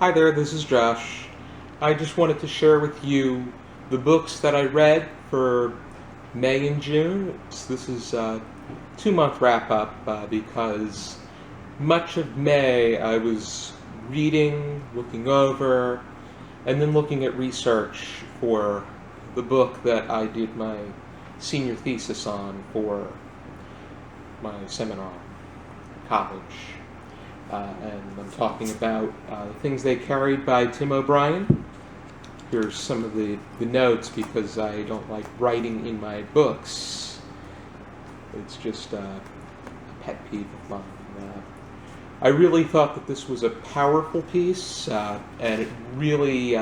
Hi there, this is Josh. I just wanted to share with you the books that I read for May and June. This is a 2-month wrap-up because much of May I was reading, looking over, and then looking at research for the book that I did my senior thesis on for my seminar in college. And I'm talking about the things they carried by Tim O'Brien. Here's some of the notes because I don't like writing in my books. It's just a pet peeve of mine. I really thought that this was a powerful piece, and it really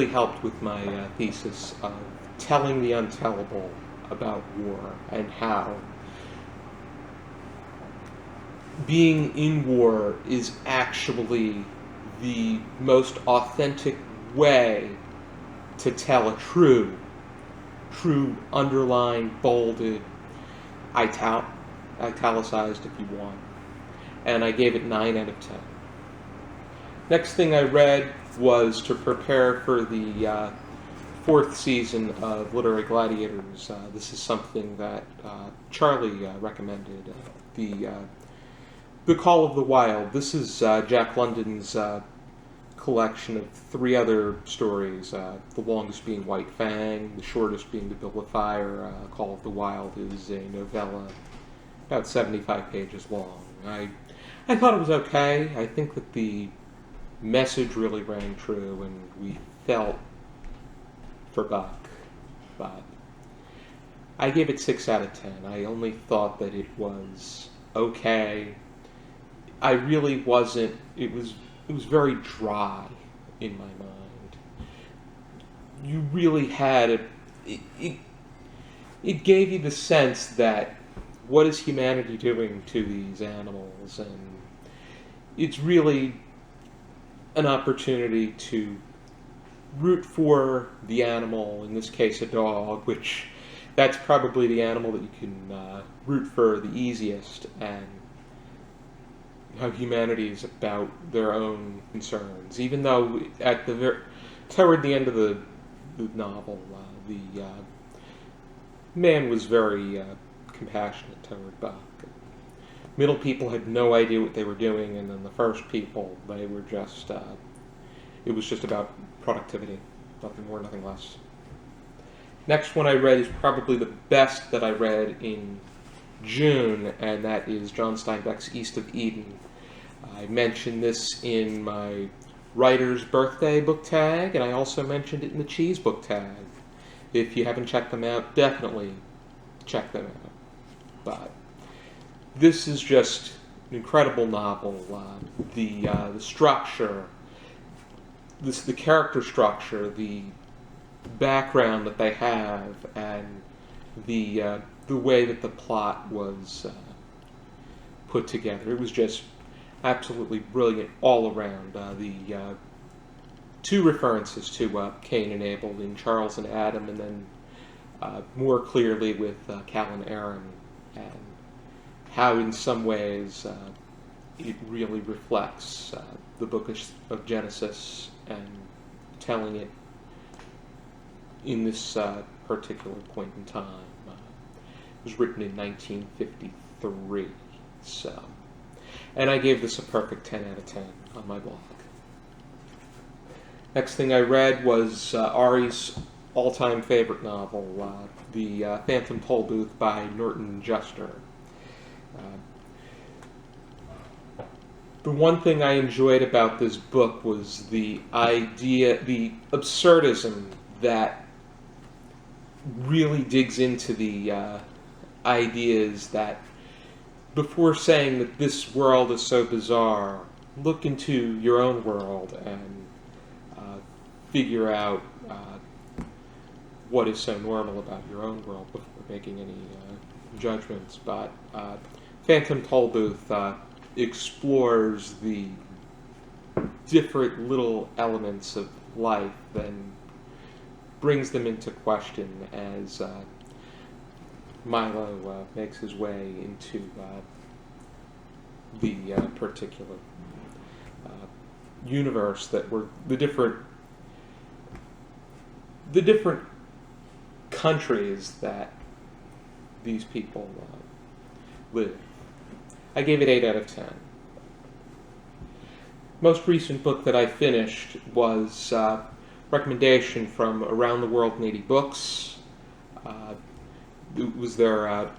helped with my thesis of telling the untellable about war and how being in war is actually the most authentic way to tell a true underlined, bolded, italicized if you want. And I gave it 9 out of 10. Next thing I read was to prepare for the 4th season of Literary Gladiators. This is something that Charlie recommended. The Call of the Wild. This is Jack London's collection of 3 other stories. The longest being White Fang, the shortest being The Bill of Fire. Call of the Wild is a novella about 75 pages long. I thought it was okay. I think that the message really rang true, and we felt for Buck. But I gave it 6 out of 10. I only thought that it was okay. I really wasn't. It was very dry in my mind. You really had it gave you the sense that what is humanity doing to these animals, and it's really an opportunity to root for the animal, in this case a dog, which that's probably the animal that you can root for the easiest, and how humanity is about their own concerns. Even though toward the end of the novel, the man was very compassionate toward Buck. Middle people had no idea what they were doing, and then the first people, they were just, it was just about productivity. Nothing more, nothing less. Next one I read is probably the best that I read in June, and that is John Steinbeck's East of Eden. I mentioned this in my writer's birthday book tag, and I also mentioned it in the cheese book tag. If you haven't checked them out, definitely check them out. But this is just an incredible novel. The structure, the character structure, the background that they have, and the way that the plot was put together. It was just absolutely brilliant all around. The 2 references to Cain and Abel in Charles and Adam, and then more clearly with Cal and Aaron, and how in some ways it really reflects the book of Genesis and telling it in this particular point in time. It was written in 1953, so. And I gave this a perfect 10 out of 10 on my blog. Next thing I read was Ari's all-time favorite novel, The Phantom Tollbooth by Norton Juster. The one thing I enjoyed about this book was the idea, the absurdism that really digs into the ideas that, before saying that this world is so bizarre, look into your own world and figure out what is so normal about your own world before making any judgments. But Phantom Tollbooth explores the different little elements of life and brings them into question as Milo makes his way into the particular universe that were the different countries that these people live. I gave it 8 out of 10. Most recent book that I finished was a recommendation from Around the World in 80 Books. It was their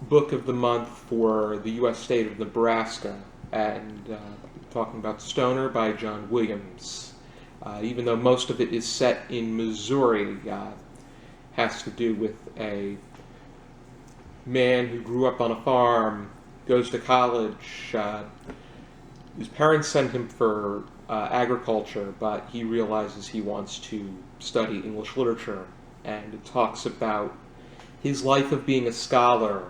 book of the month for the U.S. state of Nebraska, and talking about Stoner by John Williams. Even though most of it is set in Missouri, has to do with a man who grew up on a farm, goes to college. His parents sent him for agriculture, but he realizes he wants to study English literature. And it talks about his life of being a scholar,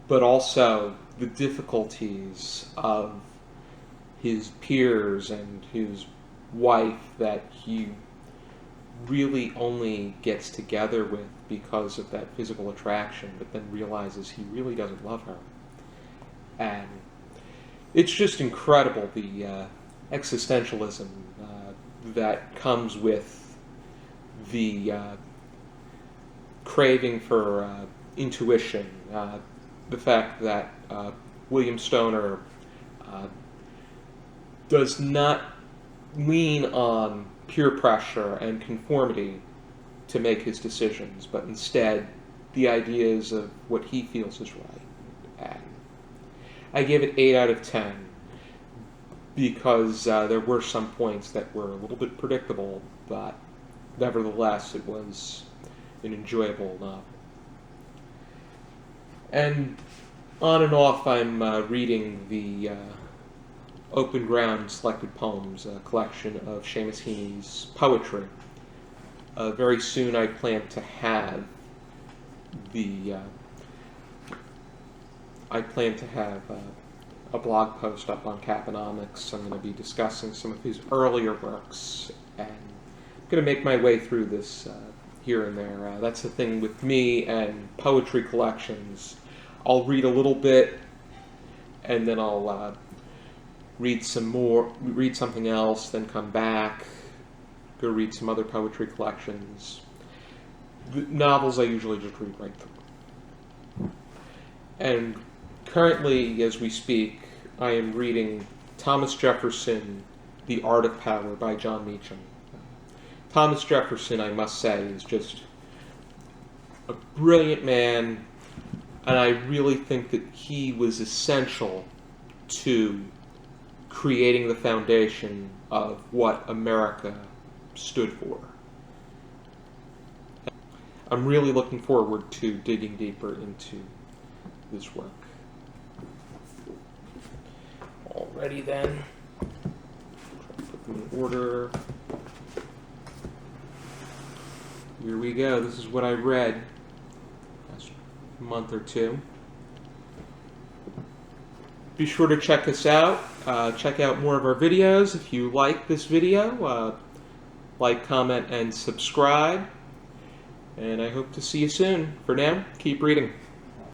but also the difficulties of his peers and his wife that he really only gets together with because of that physical attraction, but then realizes he really doesn't love her. And it's just incredible, the existentialism that comes with the craving for intuition, the fact that William Stoner does not lean on peer pressure and conformity to make his decisions, but instead the ideas of what he feels is right. And I gave it 8 out of 10 because there were some points that were a little bit predictable, but nevertheless it was an enjoyable novel. And on and off, I'm reading the Open Ground Selected Poems, a collection of Seamus Heaney's poetry. Very soon I plan to have a blog post up on Caponomics. I'm going to be discussing some of his earlier works, and I'm going to make my way through this here and there. That's the thing with me and poetry collections. I'll read a little bit, and then I'll read something else, then come back, go read some other poetry collections. The novels I usually just read right through. And currently, as we speak, I am reading Thomas Jefferson, The Art of Power by John Meacham. Thomas Jefferson, I must say, is just a brilliant man, and I really think that he was essential to creating the foundation of what America stood for. I'm really looking forward to digging deeper into this work. Alrighty then. Put them in order. Here we go. This is what I read last month or two. Be sure to check us out. Check out more of our videos. If you like this video, like, comment, and subscribe. And I hope to see you soon. For now, keep reading.